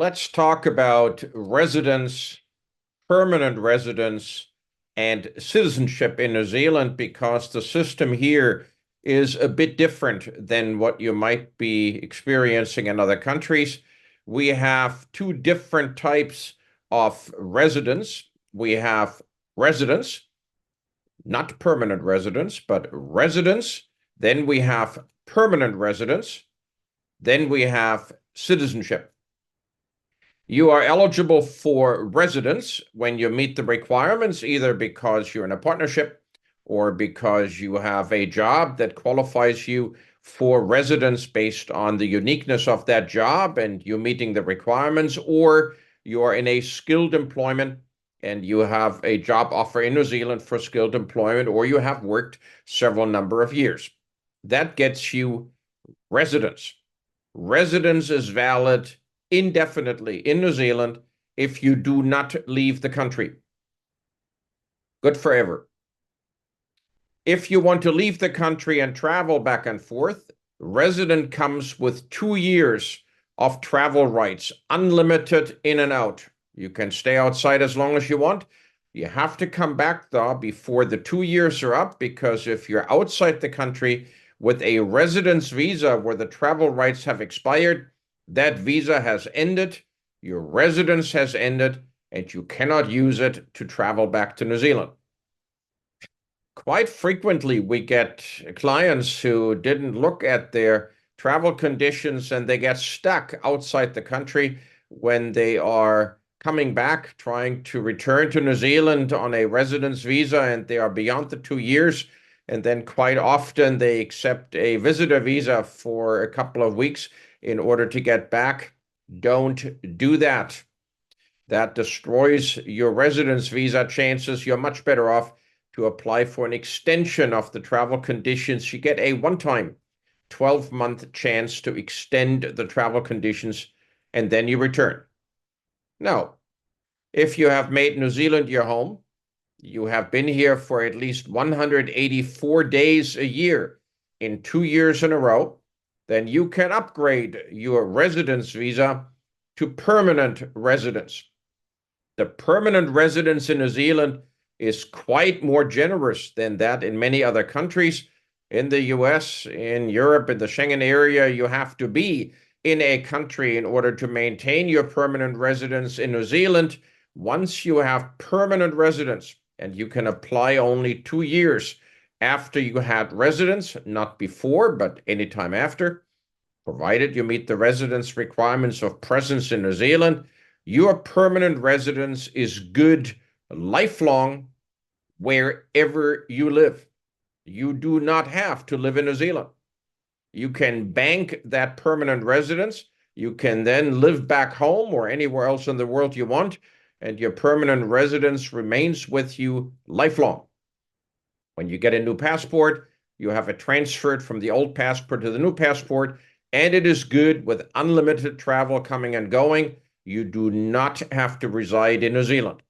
Let's talk about residence, permanent residence, and citizenship in New Zealand because the system here is a bit different than what you might be experiencing in other countries. We have two different types of residence. We have residence, not permanent residence, but residence. Then we have permanent residence. Then we have citizenship. You are eligible for residence when you meet the requirements, either because you're in a partnership or because you have a job that qualifies you for residence based on the uniqueness of that job and you meeting the requirements, or you are in a skilled employment and you have a job offer in New Zealand for skilled employment, or you have worked several number of years. That gets you residence. Residence is valid indefinitely in New Zealand if you do not leave the country. Good forever. If you want to leave the country and travel back and forth, resident comes with 2 years of travel rights, unlimited in and out. You can stay outside as long as you want. You have to come back though before the 2 years are up, because if you're outside the country with a residence visa where the travel rights have expired, that visa has ended, your residence has ended, and you cannot use it to travel back to New Zealand. Quite frequently, we get clients who didn't look at their travel conditions and they get stuck outside the country when they are coming back, trying to return to New Zealand on a residence visa, and they are beyond the 2 years. And then quite often they accept a visitor visa for a couple of weeks in order to get back. Don't do that. That destroys your residence visa chances. You're much better off to apply for an extension of the travel conditions. You get a one-time 12-month chance to extend the travel conditions, and then you return. Now, if you have made New Zealand your home, you have been here for at least 184 days a year in 2 years in a row, then you can upgrade your residence visa to permanent residence. The permanent residence in New Zealand is quite more generous than that in many other countries. In the US, in Europe, in the Schengen area, you have to be in a country in order to maintain your permanent residence. In New Zealand, once you have permanent residence, and you can apply only 2 years after you had residence, not before, but anytime after, provided you meet the residence requirements of presence in New Zealand, your permanent residence is good lifelong wherever you live. You do not have to live in New Zealand. You can bank that permanent residence. You can then live back home or anywhere else in the world you want, and your permanent residence remains with you lifelong. When you get a new passport, you have it transferred from the old passport to the new passport, and it is good with unlimited travel coming and going. You do not have to reside in New Zealand.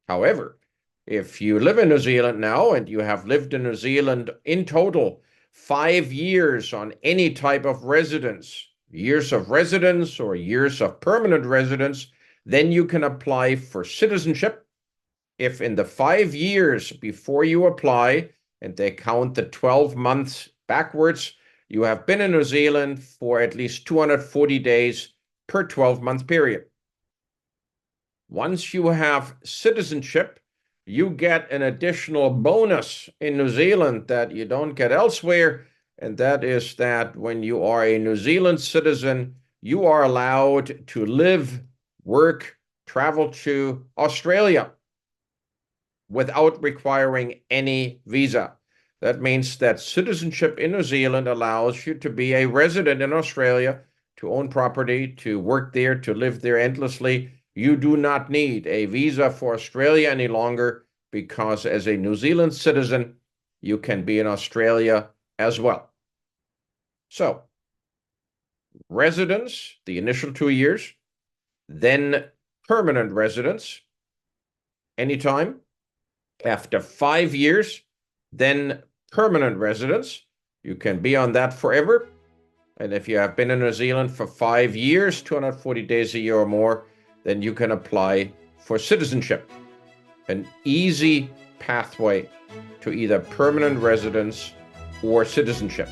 However, if you live in New Zealand now and you have lived in New Zealand in total 5 years on any type of residence, years of residence or years of permanent residence, then you can apply for citizenship. If in the 5 years before you apply, and they count the 12 months backwards, you have been in New Zealand for at least 240 days per 12-month period. Once you have citizenship, you get an additional bonus in New Zealand that you don't get elsewhere, and that is that when you are a New Zealand citizen, you are allowed to live, work, travel to Australia without requiring any visa. That means that citizenship in New Zealand allows you to be a resident in Australia, to own property, to work there, to live there endlessly. You do not need a visa for Australia any longer, because as a New Zealand citizen, you can be in Australia as well. So, residence, the initial 2 years, then permanent residence, anytime. After 5 years, then permanent residence. You can be on that forever. And if you have been in New Zealand for 5 years, 240 days a year or more, then you can apply for citizenship, an easy pathway to either permanent residence or citizenship.